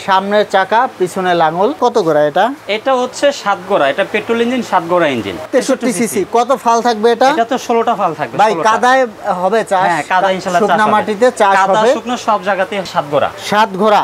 সামনের চাকা পিছনে লাঙল। কত গোড়া এটা? এটা হচ্ছে 7 গোড়া, এটা পেট্রোল ইঞ্জিন 7 গোড়া ইঞ্জিন 63 সিসি। কত ফাল থাকবে এটা? এটা তো 16টা ফাল থাকবে ভাই। কাদায় হবে চাষ? হ্যাঁ, কাদা ইনশাআল্লাহ চাষ হবে। শুকনা মাটিতে চাষ হবে, কাদা শুকনো সব জায়গাতে 7 গোড়া। 7 গোড়া।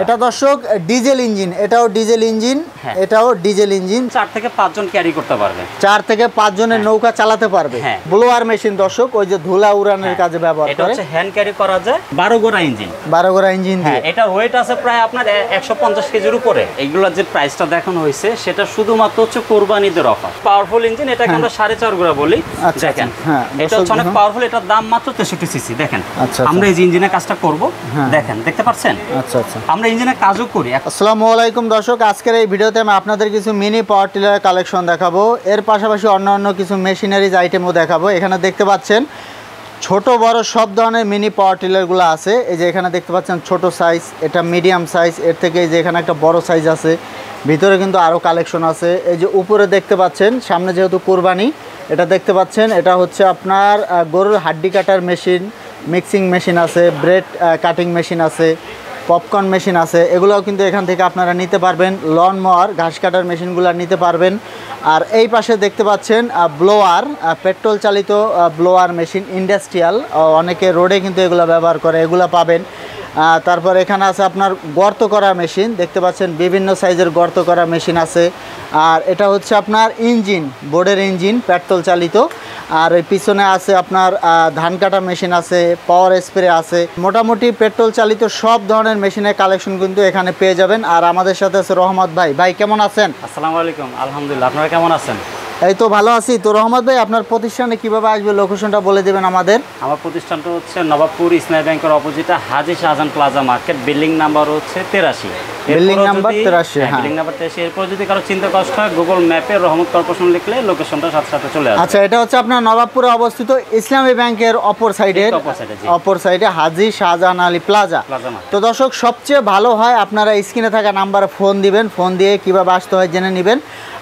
এটা দর্শক ডিজেল ইঞ্জিন, এটাও ডিজেল ইঞ্জিন, এটাও ডিজেল ইঞ্জিন। 4 থেকে 5 জন ক্যারি করতে পারবে। 4 থেকে 5 জনের নৌকা চালাতে পারবে। ব্লোয়ার মেশিন দর্শক, ওই যে ধুলা উড়ানোর কাজে ব্যবহার করে। এটা হচ্ছে হ্যান্ড ক্যারি করা যায়। 12 গোড়া ইঞ্জিন। 12 গোড়া ইঞ্জিন দিয়ে। এটা ওয়েট আছে প্রায় আপনার 150 কেজির উপরে। এইগুলোর যে প্রাইসটা দেখানো হয়েছে সেটা শুধুমাত্র হচ্ছে কোরবানিদের অফার। পাওয়ারফুল ইঞ্জিন, এটাকে আমরা 4.5 গোড়া বলি। দেখেন এটা হচ্ছে অনেক পাওয়ারফুল। এটার দাম মাত্র 63 সিসি। দেখেন আমরা এই যে ইঞ্জিনের কাজটা করব, দেখেন দেখতে পাচ্ছেন? আচ্ছা আচ্ছা, আমরা ইঞ্জিনের কাজও করি। আসসালামু আলাইকুম দর্শক, আজকের এই ভিডিওতে আমি আপনাদের কিছু মিনি পাওয়ার টিলার কালেকশন দেখাবো। এর পাশাপাশি অন্যান্য কিছু মেশিনারিজ আইটেমও দেখাবো। এখানে দেখতে পাচ্ছেন ছোট বড় সব ধরনের মিনি পাওয়ার টিলারগুলো আছে। এই যে এখানে দেখতে পাচ্ছেন ছোট সাইজ, এটা মিডিয়াম সাইজ, এর থেকে এই যে এখানে একটা বড় সাইজ আছে, ভিতরে কিন্তু আরও কালেকশন আছে। এই যে উপরে দেখতে পাচ্ছেন, সামনে যেহেতু কোরবানি, এটা দেখতে পাচ্ছেন এটা হচ্ছে আপনার গরুর হাড্ডি কাটার মেশিন, মিক্সিং মেশিন আছে, ব্রেড কাটিং মেশিন আছে, পপকর্ন মেশিন আছে। এগুলোও কিন্তু এখান থেকে আপনারা নিতে পারবেন। লন মোয়ার, ঘাস কাটার মেশিনগুলো নিতে পারবেন। আর এই পাশে দেখতে পাচ্ছেন ব্লোয়ার, পেট্রোল চালিত ব্লোয়ার মেশিন, ইন্ডাস্ট্রিয়াল, অনেকে রোডে কিন্তু এগুলো ব্যবহার করে, এগুলো পাবেন। তারপর এখানে আছে আপনার গর্ত করা মেশিন, দেখতে পাচ্ছেন বিভিন্ন সাইজের গর্ত করা মেশিন আছে। আর এটা হচ্ছে আপনার ইঞ্জিন, বোর্ডের ইঞ্জিন, পেট্রোল চালিত। আর এই পিছনে আছে আপনার ধান কাটা মেশিন আছে, পাওয়ার স্প্রে আছে। মোটামুটি পেট্রোল চালিত সব ধরনের মেশিনের কালেকশন কিন্তু এখানে পেয়ে যাবেন। আর আমাদের সাথে আছে রহমত ভাই। ভাই কেমন আছেন? আসসালামু আলাইকুম। আলহামদুলিল্লাহ, আপনারা কেমন আছেন? এই তো ভালো আছি। তো রহমত ভাই, আপনার প্রতিষ্ঠানে কিভাবে আসবে, লোকেশনটা বলে দেবেন আমাদের। আমার প্রতিষ্ঠানটা হচ্ছে নবাবপুর ইসলামী ব্যাংকের অপোজিটে Haji Shahjahan plaza market, building number হচ্ছে 83। Building number 83। হ্যাঁ, বিল্ডিং নাম্বার 83। এরপর যদি কারো চিন্তা কষ্ট হয়, গুগল ম্যাপে রহমত কর্পোরেশন লিখলে লোকেশনটা সাথে সাথে চলে আসবে। আচ্ছা, এটা হচ্ছে আপনার নবাবপুরে অবস্থিত ইসলামী ব্যাংকের অপর সাইডে হাজী শাহজাহান আলী প্লাজা। তো দর্শক, সবচেয়ে ভালো হয় আপনারা স্ক্রিনে থাকা নাম্বারে ফোন দিবেন, ফোন দিয়ে কিভাবে আসতে হয় জেনে নেবেন।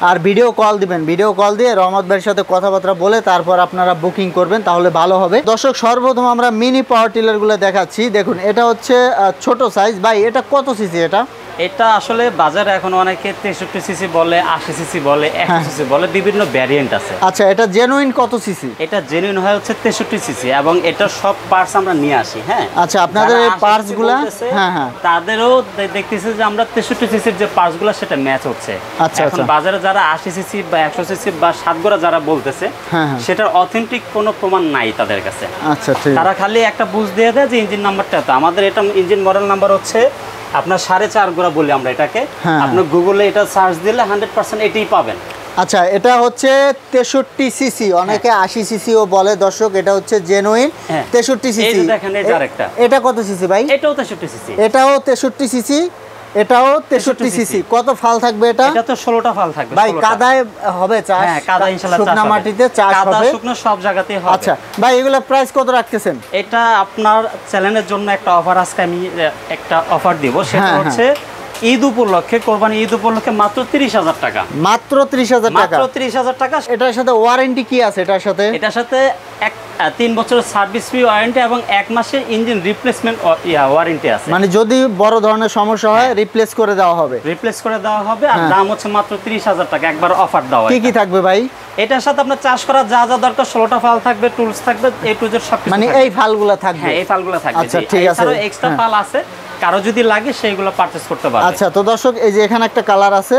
আর ভিডিও কল দিবেন, ভিডিও কল দিয়ে রহমত ভাইয়ের সাথে কথাবার্তা বলে তারপর আপনারা বুকিং করবেন, তাহলে ভালো হবে। দর্শক, সর্বপ্রথম আমরা মিনি পাওয়ার টিলারগুলো দেখাচ্ছি। দেখুন, এটা হচ্ছে ছোট সাইজ। ভাই এটা কত সিসি? এটা আসলে বাজারে এখন অনেকে 63 সিসি বলে, 80 সিসি বলে, 100 সিসি বলে, বিভিন্ন ভ্যারিয়েন্ট আছে। আচ্ছা, এটা জেনুইন কত সিসি? এটা জেনুইন হয় হচ্ছে 63 সিসি, এবং এটা সব পার্টস আমরা নিয়ে আসি। হ্যাঁ, আচ্ছা, আপনাদের এই পার্টসগুলো তাদেরও দেখতেছি যে আমরা 63 সিসির যে পার্টসগুলো সেটা ম্যাচ হচ্ছে। আচ্ছা, এখন বাজারে যারা 80 সিসি বা 100 সিসি বা 7 গোড়া যারা বলতেছে, সেটার অথেন্টিক কোনো প্রমাণ নাই তাদের কাছে। আচ্ছা, তারা খালি একটা বুঝ দিয়ে দেয় যে ইঞ্জিন নাম্বারটা তো। আমাদের এটা ইঞ্জিন মডেল নাম্বার হচ্ছে আপনার 4.5 গোড়া বলি আমরা এটাকে। আপনি গুগলে এটা সার্চ দিলে 100% এটাই পাবেন। আচ্ছা, এটা হচ্ছে 63 সিসি, অনেকে 80 সিসিও বলে। দর্শক, এটা হচ্ছে জেনুইন 63 সিসি। দেখেন এই আরেকটা, এটা কত সিসি ভাই? এটাও 63 সিসি। এটাও 63 সিসি, এটাও 63 সিসি। কত ফাল থাকবে এটা? এটা তো 16টা ফাল থাকবে ভাই। কাদায় হবে চাষ? হ্যাঁ, কাদা ইনশাআল্লাহ চাষ হবে। শুকনা মাটিতে চাষ হবে, কাদা শুকনো সব জায়গাতেই হবে। আচ্ছা ভাই, এগুলা প্রাইস কত রাখতেছেন? এটা আপনার চ্যানেলের জন্য একটা অফার, আজকে আমি একটা অফার দিব। সেটা হচ্ছে ঈদ উপলক্ষে, কোরবানি ঈদ উপলক্ষে মাত্র 30,000 টাকা। মাত্র 30,000 টাকা? মাত্র 30,000 টাকা। এটার সাথে ওয়ারেন্টি কি আছে? এটার সাথে 3 বছরের সার্ভিস ফ্রি ওয়ারেন্টি এবং 1 মাসের ইঞ্জিন রিপ্লেসমেন্ট ওয়ারেন্টি আছে। মানে যদি বড় ধরনের সমস্যা হয় রিপ্লেস করে দেওয়া হবে। আর দাম হচ্ছে মাত্র 30,000 টাকা, একবার অফার দেওয়া। কি কি থাকবে ভাই এটার সাথে? আপনার চাষ করা যা যা দরকার, 16টা ফাল থাকবে, টুলস থাকবে, এ টু জেড সব। মানে এই ফালগুলো থাকবে? হ্যাঁ, এই ফালগুলো থাকবে। আচ্ছা, ঠিক আছে। এছাড়াও এক্সট্রা ফাল আছে, কারো যদি লাগে সেইগুলো পারচেজ করতে পারবে। আচ্ছা, তো দর্শক, এই যে এখানে একটা কালার আছে,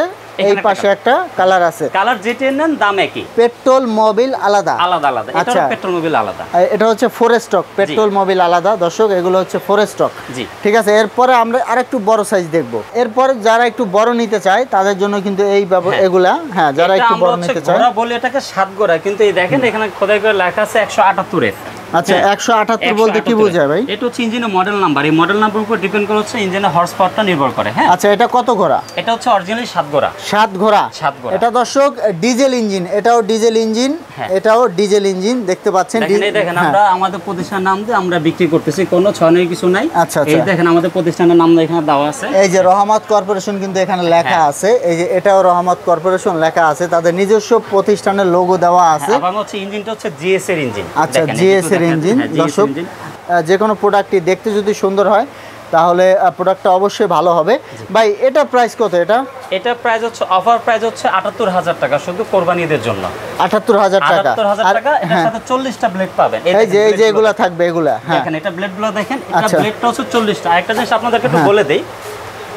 এই পাশে একটা কালার আছে। কালার যেটা নেন দাম একই। পেট্রোল মোবিল আলাদা? আলাদা। আচ্ছা, পেট্রোল মোবিল আলাদা। এটা হচ্ছে 4 স্টক, পেট্রোল মোবিল আলাদা। দর্শক, এগুলো হচ্ছে 4 স্টক। জি, ঠিক আছে। এরপরে আমরা আরেকটু বড় সাইজ দেখব। এরপরে যারা একটু বড় নিতে চায় তাদের জন্য কিন্তু এই এগুলা, হ্যাঁ, যারা একটু বড় নিতে চায়। আমরা বলি এটাকে 7 গোড়া, কিন্তু এই দেখেন এখানে খোদাই করে লেখা আছে 178 এর। আচ্ছা, 178 বলতে কি বোঝায় ভাই? এটা হচ্ছে ইঞ্জিনের মডেল নাম্বার। এই মডেল নাম্বার উপর ডিপেন্ড করে হচ্ছে ইঞ্জিনের হর্স পাওয়ারটা নির্ভর করে। হ্যাঁ, আচ্ছা, এটা কত ঘোড়া? এটা হচ্ছে অরিজিনালি 7 গোড়া। 7 ঘোড়া। এটা দর্শক ডিজেল ইঞ্জিন, এটাও ডিজেল ইঞ্জিন, এটাও ডিজেল ইঞ্জিন, দেখতে পাচ্ছেন। দেখেন আমরা আমাদের প্রতিষ্ঠানের নাম দিয়ে আমরা বিক্রি করতেছি, কোনো ছয়নের কিছু নাই। আচ্ছা, এই দেখেন আমাদের প্রতিষ্ঠানের নাম এখানে দেওয়া আছে। এই যে রহমত কর্পোরেশন কিন্তু এখানে লেখা আছে। এই যে এটাও রহমত কর্পোরেশন লেখা আছে, তাদের নিজস্ব প্রতিষ্ঠানের লোগো দেওয়া আছে। এবং হচ্ছে ইঞ্জিনটা হচ্ছে জিএস এর ইঞ্জিন। আচ্ছা, জিএস এর ইঞ্জিন। দর্শক, যে কোনো প্রোডাক্টটি দেখতে যদি সুন্দর হয় তাহলে প্রোডাক্টটা অবশ্যই ভালো হবে। ভাই এটা প্রাইস কত? এটা প্রাইস হচ্ছে অফার প্রাইস হচ্ছে 78000 টাকা শুধু কোরবানি ঈদের জন্য। 78000 টাকা। 78000 টাকা। এটার সাথে 40টা ব্লেড পাবেন। এই যে এগুলা থাকবে এগুলা। হ্যাঁ দেখেন এটা ব্লেডগুলো দেখেন, এটা ব্লেডটা হচ্ছে 40টা। আরেকটা জিনিস আপনাদেরকে একটু বলে দেই,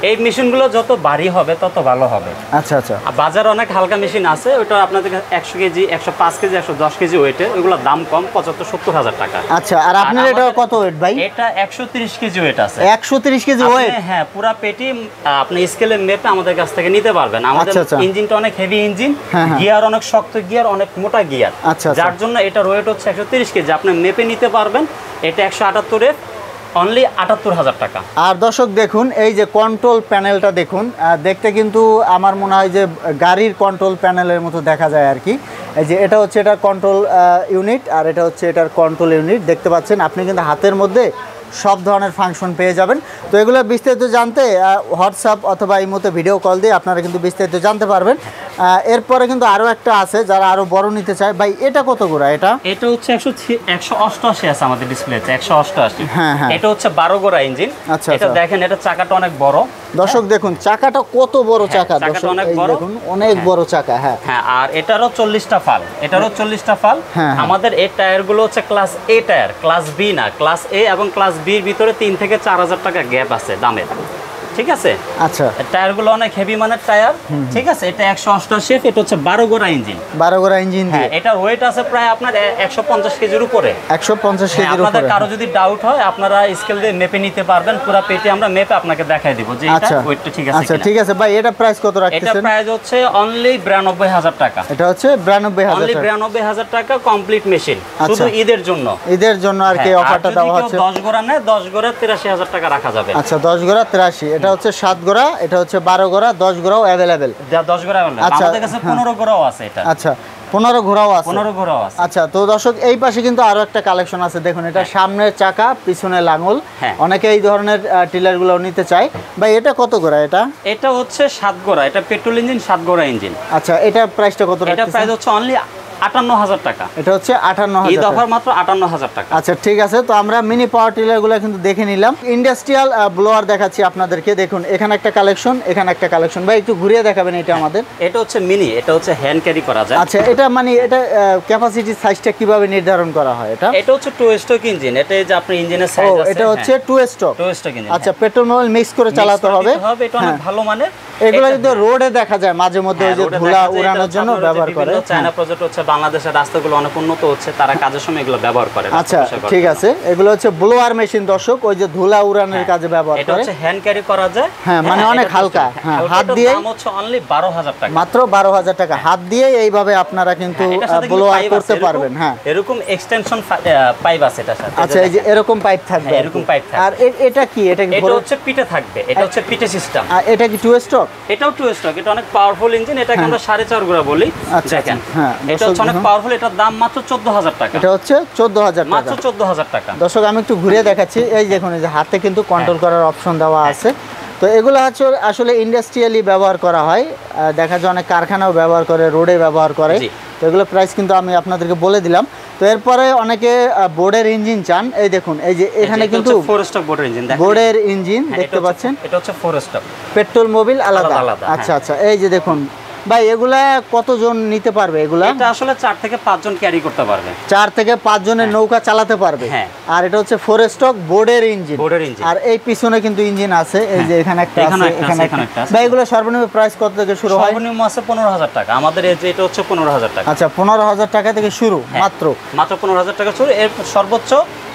এই মেশিনগুলো যত ভারী হবে তত ভালো হবে। আচ্ছা আচ্ছা। বাজারে অনেক হালকা মেশিন আছে, ওটা আপনাদের 100 কেজি 105 কেজি 110 কেজি ওয়েটের, ওগুলোর দাম কম 75-70 টাকা। আচ্ছা, আর আপনার এটা কত ওয়েট ভাই? এটা 130 কেজি ওয়েট আছে। 130 কেজি ওয়েট? হ্যাঁ, পুরা পেটি আপনি স্কেলে মেপে আমাদের কাছ থেকে নিতে পারবেন। আমাদের ইঞ্জিনটা অনেক হেভি ইঞ্জিন, গিয়ার অনেক শক্ত গিয়ার, অনেক মোটা গিয়ার, যার জন্য এটার ওয়েট হচ্ছে 130 কেজি। আপনি মেপে নিতে পারবেন। এটা 178 এর অনলি 78000 টাকা। আর দর্শক দেখুন, এই যে কন্ট্রোল প্যানেলটা দেখুন, দেখতে কিন্তু আমার মনে হয় যে গাড়ির কন্ট্রোল প্যানেলের মতো দেখা যায় আর কি। এই যে এটা হচ্ছে এটার কন্ট্রোল ইউনিট, আর এটা হচ্ছে এটার কন্ট্রোল ইউনিট। দেখতে পাচ্ছেন আপনি কিন্তু হাতের মধ্যে সব ধরনের ফাংশন পেয়ে যাবেন। তো এগুলো বিস্তারিত জানতে হোয়াটসঅ্যাপ অথবা এই মতো ভিডিও কল দিয়ে আপনারা কিন্তু বিস্তারিত জানতে পারবেন। এরপরে কিন্তু আরও একটা আছে যারা আরও বড় নিতে চায়। ভাই এটা কত গোড়া? এটা হচ্ছে 188 আছে আমাদের ডিসপ্লেতে, 188। হ্যাঁ হ্যাঁ। এটা হচ্ছে 12 গোড়া ইঞ্জিন। আচ্ছা, এটা দেখেন, এটা চাকাটা অনেক বড়। দর্শক দেখুন চাকাটা কত বড় চাকা, দর্শক অনেক বড়, দেখুন অনেক বড় চাকা। হ্যাঁ হ্যাঁ। আর এটারও 40টা ফাল, এটারও 40টা ফাল। আমাদের এই টায়ারগুলো হচ্ছে ক্লাস এ টায়ার, ক্লাস বি না। ক্লাস এ এবং ক্লাস বি এর ভিতরে 3 থেকে 4000 টাকা গ্যাপ আছে দামের, ঠিক আছে? আচ্ছা, টায়ারগুলো অনেক হেভি মানের টায়ার, ঠিক আছে? এটা 188, এটা হচ্ছে 12 গোড়া ইঞ্জিন। 12 গোড়া ইঞ্জিন দিয়ে। এটার ওয়েট আছে প্রায় আপনার 150 কেজির উপরে। 150 কেজির উপরে। আপনাদের কারো যদি ডাউট হয় আপনারা স্কেল দিয়ে মেপে নিতে পারবেন। পুরো পেটি আমরা মেপে আপনাকে দেখাই দিব যে এটা ওয়েটটা ঠিক আছে কিনা। আচ্ছা ঠিক আছে ভাই, এটা প্রাইস কত রাখতেছেন? এটা প্রাইস হচ্ছে অনলি 92000 টাকা। এটা হচ্ছে 92000 অনলি 92000 টাকা কমপ্লিট মেশিন, শুধু ঈদের জন্য। ঈদের জন্য আর কি অফারটা দেওয়া হচ্ছে। 10 গোড়া নেয়, 10 গোড়া 83000 টাকা রাখা যাবে। আচ্ছা, 10 গোড়া 83। এটা হচ্ছে 7 গোড়া, এটা হচ্ছে 12 গোড়া, 10 গোড়াও अवेलेबल। 10 গোড়া अवेलेबल। আমাদের কাছে 15 গোড়াও আছে এটা। আচ্ছা, 15 ঘোড়াও আছে। 15 ঘোড়াও আছে। আচ্ছা, তো দর্শক এই পাশে কিন্তু আরো একটা কালেকশন আছে। দেখুন এটা সামনের চাকা, পিছনে লাঙল। অনেকে এই ধরনের টিলার গুলো নিতে চায়। ভাই এটা কত গোড়া? এটা হচ্ছে 7 গোড়া, এটা পেট্রোল ইঞ্জিন, 7 গোড়া ইঞ্জিন। আচ্ছা, এটা প্রাইসটা কত? এটা প্রাইস হচ্ছে অনলি 58000 টাকা। এটা হচ্ছে 58000 এই অফার মাত্র 58000 টাকা। আচ্ছা ঠিক আছে, তো আমরা মিনি পাওয়ার টিলারগুলো কিন্তু দেখে নিলাম। ইন্ডাস্ট্রিয়াল ব্লোয়ার দেখাচ্ছি আপনাদেরকে। দেখুন এখানে একটা কালেকশন, এখানে একটা কালেকশন। ভাই একটু ঘুরিয়ে দেখাবেন এটা আমাদের। এটা হচ্ছে মিনি, এটা হচ্ছে হ্যান্ড ক্যারি করা যায়। আচ্ছা, এটা মানে এটা ক্যাপাসিটি সাইজটা কিভাবে নির্ধারণ করা হয়? এটা হচ্ছে 2 স্ট্রোক ইঞ্জিন। এটা যে আপনি ইঞ্জিনের সাইজ আছে, এটা হচ্ছে 2 স্ট্রোক। 2 stroke engine. আচ্ছা, পেট্রোল মোবিল মিক্স করে চালাতে হবে। এটা অনেক ভালো মানের। এগুলো কিন্তু রোডে দেখা যায় মাঝে মধ্যে, ওই যে ধুলা উড়ানোর জন্য ব্যবহার করে। চায়না প্রজেক্ট হচ্ছে, বাংলাদেশের রাস্তাগুলো অনেক উন্নত হচ্ছে, তারা কাজের সময় এগুলো ব্যবহার করে। আচ্ছা ঠিক আছে, এগুলো হচ্ছে ব্লোয়ার মেশিন দর্শক, ওই যে ধুলা উড়ানোর কাজে ব্যবহার করে। এটা হচ্ছে হ্যান্ড ক্যারি করা যায়। হ্যাঁ, মানে অনেক হালকা। হ্যাঁ, হাত দিয়ে দাম হচ্ছে অনলি 12000 টাকা। মাত্র 12000 টাকা। হাত দিয়ে এইভাবে আপনারা কিন্তু ব্লোয়ার করতে পারবেন। হ্যাঁ, এরকম এক্সটেনশন পাইপ আছে এটার সাথে। আচ্ছা, এই যে এরকম পাইপ থাকবে। এরকম পাইপ থাকবে। আর এটা কি? এটা হচ্ছে পিঠে থাকবে। এটা হচ্ছে পিঠে সিস্টেম। আর এটা কি 2 স্ট্রোক? এটাও 2 স্ট্রোক। এটা অনেক পাওয়ারফুল ইঞ্জিন। এটাকে আমরা 4.5 গোড়া বলি। দেখেন, হ্যাঁ, এটা হচ্ছে অনেক পাওয়ারফুল। এটার দাম মাত্র 14000 টাকা। এটা হচ্ছে 14000 টাকা, মাত্র 14000 টাকা। দর্শক আমি একটু ঘুরিয়ে দেখাচ্ছি। এই দেখুন, এই যে হাতে কিন্তু কন্ট্রোল করার অপশন দেওয়া আছে। তো এগুলো হচ্ছে আসলে ইন্ডাস্ট্রিয়ালি ব্যবহার করা হয়। দেখা যায় অনেক কারখানাও ব্যবহার করে, রোডে ব্যবহার করে। তো এগুলো প্রাইস কিন্তু আমি আপনাদেরকে বলে দিলাম। তো এরপরে অনেকে বোর্ডের ইঞ্জিন চান। এই দেখুন, এই যে এখানে কিন্তু 4 স্ট্রোক বোর্ডের ইঞ্জিন। বোর্ডের ইঞ্জিন দেখতে পাচ্ছেন। এটা হচ্ছে 4 স্ট্রোক। পেট্রোল মোবিল আলাদা। আচ্ছা আচ্ছা, এই যে দেখুন ভাই, এগুলা কতজন নিতে পারবে? এগুলা এটা আসলে 4 থেকে 5 জন ক্যারি করতে পারবে। 4 থেকে 5 জনের নৌকা চালাতে পারবে। হ্যাঁ। আর এটা হচ্ছে 4 স্ট্রোক বোর্ডের ইঞ্জিন। আর এই পিছনে কিন্তু ইঞ্জিন আছে। এই যে এখানে একটা আছে, এখানে একটা। ভাই এগুলা সর্বনিম্ন প্রাইস কত থেকে শুরু হয়? সর্বনিম্ন আছে 15000 টাকা। আমাদের এই যে এটা হচ্ছে 15000 টাকা। আচ্ছা, 15000 টাকা থেকে শুরু। মাত্র 15000 টাকা শুরু। এর সর্বোচ্চ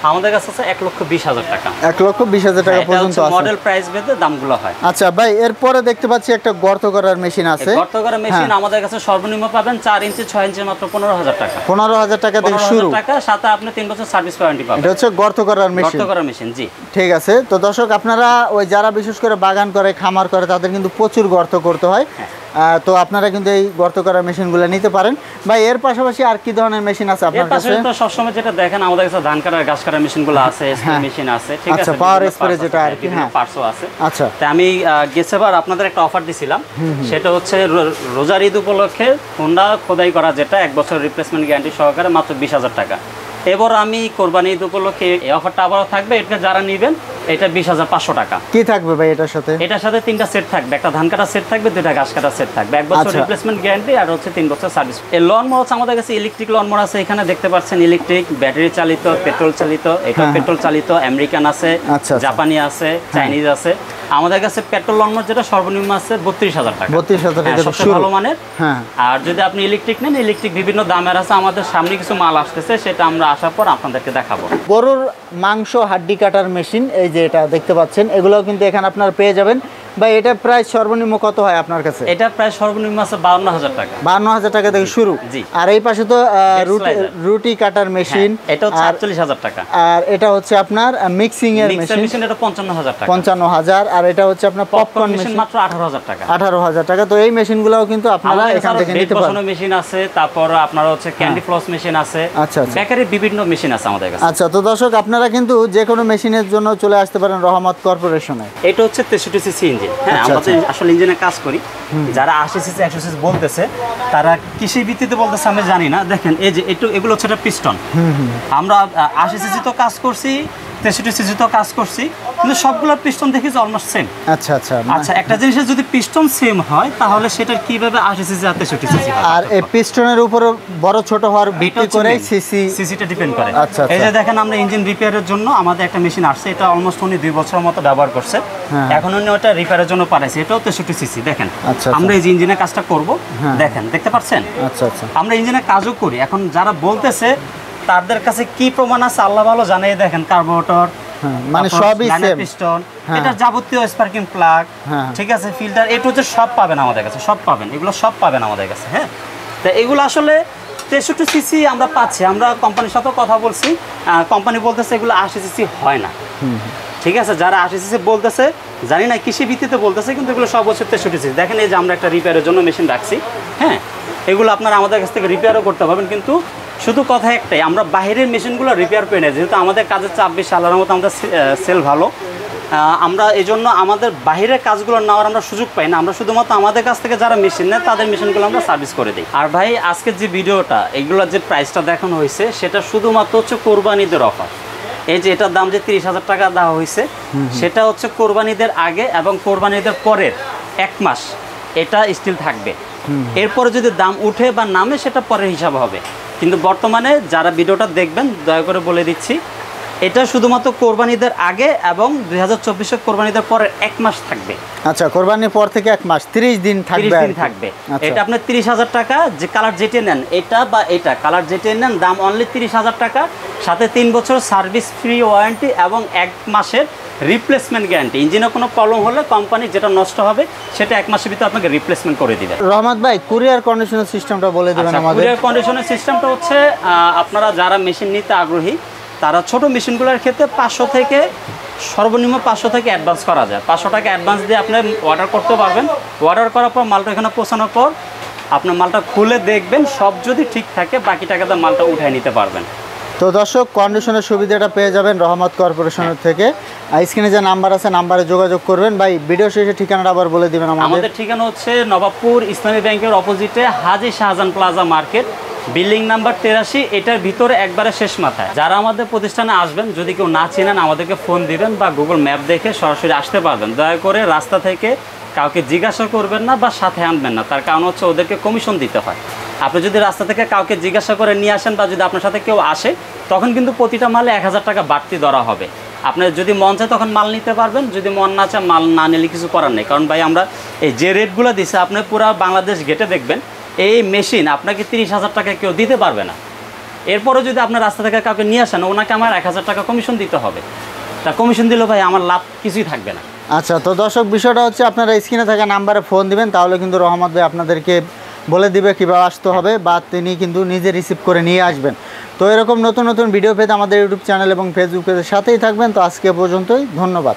আমাদের কাছে আছে 1,20,000 টাকা। 1,20,000 টাকা পর্যন্ত আছে। মডেল প্রাইস ভেদে দামগুলো হয়। আচ্ছা ভাই, এরপরে দেখতে পাচ্ছি একটা গর্ত করার মেশিন আছে। গর্ত করার মেশিন আমাদের কাছে সর্বনিম্ন পাবেন 4 ইঞ্চি 6 ইঞ্চি মাত্র 15000 টাকা। 15000 টাকা থেকে শুরু। টাকা, সাথে আপনি 3 বছর সার্ভিস ওয়ারেন্টি পাবেন। এটা হচ্ছে গর্ত করার মেশিন। গর্ত করার মেশিন, জি। ঠিক আছে, তো দর্শক আপনারা ওই যারা বিশেষ করে বাগান করে, খামার করে, তাদের কিন্তু প্রচুর গর্ত করতে হয়। তো আপনারা কিন্তু এই গর্ত করার মেশিনগুলো নিতে পারেন। ভাই এর পাশাপাশি আর কি ধরনের মেশিন আছে আপনার কাছে? তো সবসময় যেটা দেখেন আমাদের কাছে ধান কাটার, ঘাস কাটার মেশিনগুলো আছে, স্প্রে মেশিন আছে, ঠিক আছে? আচ্ছা, পাওয়ার স্প্রে যেটা আর কি। হ্যাঁ, পার্টসও আছে। আচ্ছা, তাই আমি গেছেবার আপনাদের একটা অফার দিছিলাম। সেটা হচ্ছে রোজার ঈদ উপলক্ষে হোন্ডা খোদাই করা, যেটা 1 বছর রিপ্লেসমেন্ট গ্যারান্টি সহকারে মাত্র 20000 টাকা। এবার আমি কোরবানি ঈদ উপলক্ষে এই অফারটা আবারও থাকবে। এটা যারা নেবেন এটা 20,500 টাকা। কি থাকবে ভাই এটার সাথে? এটার সাথে 3টা সেট থাকবে, একটা ধান কাটা সেট থাকবে, 2টা ঘাস কাটা সেট থাকবে, 1 বছর রিপ্লেসমেন্ট গ্যারান্টি আর হচ্ছে 3 বছর সার্ভিস। এই লনমোর হচ্ছে আমাদের কাছে ইলেকট্রিক লনমোর আছে, এখানে দেখতে পাচ্ছেন ইলেকট্রিক, ব্যাটারি চালিত, পেট্রোল চালিত, এটা পেট্রোল চালিত, আমেরিকান আছে, জাপানি আছে, চাইনিজ আছে। আমাদের কাছে পেট্রোল লনমোর যেটা সর্বনিম্ন আছে 32,000 টাকা। 32,000 টাকা সবচেয়ে ভালো মানের। আর যদি আপনি ইলেকট্রিক নেন, ইলেকট্রিক বিভিন্ন দামের আছে, আমাদের সামনে কিছু মাল আসতেছে, সেটা আমরা আসার পর আপনাদেরকে দেখাবো। গরুর মাংস হাড্ডি কাটার মেশিন, এই যে এটা দেখতে পাচ্ছেন, এগুলোও কিন্তু এখানে আপনারা পেয়ে যাবেন। ভাই এটা প্রায় সর্বনিম্ন কত হয় আপনার কাছে? এটা প্রায় সর্বনিম্ন আছে 52,000 টাকা। 52,000 টাকা থেকে শুরু। জি। আর এই পাশে তো রুটি কাটার মেশিন, এটা হচ্ছে 48,000 টাকা। আর এটা হচ্ছে আপনার মিক্সিং এর মেশিন, এটা 55,000 টাকা। 55,000। আর এটা হচ্ছে আপনার পপকর্ন মেশিন, মাত্র 18,000 টাকা। 18,000 টাকা। তো এই মেশিনগুলোও কিন্তু আপনারা এখান থেকে নিতে পারেন। মেশিন আছে, তারপর আপনার হচ্ছে ক্যান্ডি ফ্লস মেশিন আছে, আচ্ছা, বেকারি বিভিন্ন মেশিন আছে আমাদের কাছে। আচ্ছা, তো দর্শক আপনারা কিন্তু যে কোনো মেশিনের জন্য চলে আসতে পারেন রহমত কর্পোরেশনে। এটা হচ্ছে 63 সিসি ইঞ্জিন। হ্যাঁ, আমরা আসলে ইঞ্জিনে কাজ করি। যারা 80 সিসি 100 সিসি বলতেছে, তারা কিসের ভিত্তিতে বলতেছে আমি জানি না। দেখেন এই যে এগুলো হচ্ছে একটা পিস্টন। আমরা 80 সিসি তো কাজ করছি, 63 সিসি তো কাজ করছি, কিন্তু সবগুলো পিস্টন দেখি যে অলমোস্ট সেম। আচ্ছা আচ্ছা আচ্ছা, একটা জিনিসের যদি পিস্টন সেম হয় তাহলে সেটা কিভাবে 80 সিসি আর 63 সিসি হয়? আর এই পিস্টনের উপর বড় ছোট হওয়ার ভিত্তি করে সিসিটা ডিপেন্ড করে। আচ্ছা, এই যে দেখেন আমরা ইঞ্জিন রিপেয়ারের জন্য আমাদের একটা মেশিন আসছে, এটা অলমোস্ট উনি 2 বছরের মতো ব্যবহার করছে। এখন উনি ওটা রিপেয়ারের জন্য পাঠাইছে, এটাও 63 সিসি। দেখেন আমরা এই যে ইঞ্জিনের কাজটা করব, দেখেন দেখতে পাচ্ছেন? আচ্ছা আচ্ছা, আমরা ইঞ্জিনের কাজও করি। এখন যারা বলতেছে তাদের কাছে কি প্রমাণ আছে আল্লাহ ভালো জানে। দেখেন কার্বোরেটর, মানে সবই সেম, পিস্টন, এটা যাবতীয় স্পার্কিং প্লাগ, ঠিক আছে, ফিল্টার, এটা হচ্ছে সব পাবেন আমাদের কাছে, সব পাবেন, এগুলো সব পাবেন আমাদের কাছে। হ্যাঁ, তো এগুলো আসলে 63 সিসি আমরা পাচ্ছি। আমরা কোম্পানির সাথেও কথা বলছি, কোম্পানি বলতেছে এগুলো 80 সিসি হয় না। ঠিক আছে, যারা 80 সিসি বলতেছে জানি না কৃষি ভিত্তিতে বলতেছে, কিন্তু এগুলো সব হচ্ছে 63 সিসি। দেখেন এই যে আমরা একটা রিপেয়ারের জন্য মেশিন রাখছি। হ্যাঁ, এগুলো আপনারা আমাদের কাছ থেকে রিপেয়ারও করতে পারবেন, কিন্তু শুধু কথা একটাই, আমরা বাইরের মেশিনগুলো রিপেয়ার করে নেই, যেহেতু আমাদের কাজের চাপ বেশি, আল্লাহর মতো আমাদের সেল ভালো। আমরা এই জন্য আমাদের বাইরের কাজগুলো নেওয়ার আমরা সুযোগ পাই না। আমরা শুধুমাত্র আমাদের কাছ থেকে যারা মেশিন নেয় তাদের মেশিনগুলো আমরা সার্ভিস করে দিই। আর ভাই আজকের যে ভিডিওটা, এগুলোর যে প্রাইসটা দেখানো হয়েছে, সেটা শুধুমাত্র হচ্ছে কোরবানিদের অফার। এই যে এটার দাম যে 30,000 টাকা দেওয়া হয়েছে, সেটা হচ্ছে কোরবানিদের আগে এবং কোরবানিদের পরের 1 মাস এটা স্টিল থাকবে। এরপরে যদি দাম উঠে বা নামে সেটা পরের হিসাব হবে, কিন্তু বর্তমানে যারা ভিডিওটা দেখবেন দয়া করে বলে দিচ্ছি, এটা শুধুমাত্র কোরবানিদের আগে এবং 2024 কোরবানিদের পরের 1 মাস থাকবে। আচ্ছা, কোরবানির পর থেকে 1 মাস 30 দিন থাকবে। 30 দিন থাকবে। এটা আপনার 30,000 টাকা, যে কালার যেটা নেন, এটা বা এটা কালার যেটা নেন, দাম অনলি 30,000 টাকা, সাথে 3 বছর সার্ভিস ফ্রি ওয়ারেন্টি এবং 1 মাসের রিপ্লেসমেন্ট গ্যারান্টি। ইঞ্জিনে কোনো প্রবলেম হলে কোম্পানি যেটা নষ্ট হবে সেটা 1 মাসের ভিতরে আপনাকে রিপ্লেসমেন্ট করে দিবে। রহমত ভাই, কুরিয়ার কন্ডিশনের সিস্টেমটা বলে দেবেন আমাদের। কুরিয়ার কন্ডিশনের সিস্টেমটা হচ্ছে, আপনারা যারা মেশিন নিতে আগ্রহী তারা ছোট মেশিনগুলোর ক্ষেত্রে 500 থেকে সর্বনিম্ন 500 থেকে অ্যাডভান্স করা যায়। 500 টাকা অ্যাডভান্স দিয়ে আপনি অর্ডার করতে পারবেন। অর্ডার করার পর মালটা এখানে পৌঁছানোর পর আপনার মালটা খুলে দেখবেন, সব যদি ঠিক থাকে বাকি টাকাতে মালটা উঠায় নিতে পারবেন। তো দর্শক, কন্ডিশনের সুবিধাটা পেয়ে যাবেন রহমত কর্পোরেশনের থেকে। স্ক্রিনে যে নাম্বার আছে, নাম্বারে যোগাযোগ করবেন। ভাই ভিডিও শেষে ঠিকানাটা আবার বলে দিবেন আমাদের। আমাদের ঠিকানা হচ্ছে নবাবপুর ইসলামী ব্যাংকের অপোজিটে Haji Shahjahan plaza market, building number 83, এটার ভিতরে একবারে শেষ মাথায়। যারা আমাদের প্রতিষ্ঠানে আসবেন, যদি কেউ না চেনেন আমাদেরকে ফোন দিবেন বা গুগল ম্যাপ দেখে সরাসরি আসতে পারবেন। দয়া করে রাস্তা থেকে কাউকে জিজ্ঞাসা করবেন না বা সাথে আনবেন না, তার কারণ হচ্ছে ওদেরকে কমিশন দিতে হয়। আপনি যদি রাস্তা থেকে কাউকে জিজ্ঞাসা করে নিয়ে আসেন বা যদি আপনার সাথে কেউ আসে, তখন কিন্তু প্রতিটা মালে 1000 টাকা বাড়তি ধরা হবে। আপনার যদি মন চায় তখন মাল নিতে পারবেন, যদি মন না চায় মাল না নিলে কিছু করার নেই। কারণ ভাই আমরা এই যে রেটগুলো দিচ্ছি, আপনি পুরো বাংলাদেশ ঘেটে দেখবেন এই মেশিন আপনাকে 30,000 টাকা কেউ দিতে পারবে না। এরপরে যদি আপনার রাস্তা থেকে কাউকে নিয়ে আসেন, ওনাকে আমার 1000 টাকা কমিশন দিতে হবে। তা কমিশন দিলে ভাই আমার লাভ কিছুই থাকবে না। আচ্ছা, তো দর্শক বিষয়টা হচ্ছে, আপনারা স্ক্রিনে থাকা নাম্বারে ফোন দিবেন, তাহলে কিন্তু রহমত ভাই আপনাদেরকে বলে দিবে কীভাবে আসতে হবে, বা তিনি কিন্তু নিজে রিসিভ করে নিয়ে আসবেন। তো এরকম নতুন নতুন ভিডিও পেতে আমাদের ইউটিউব চ্যানেল এবং ফেসবুক পেজের সাথেই থাকবেন। তো আজকে পর্যন্তই, ধন্যবাদ।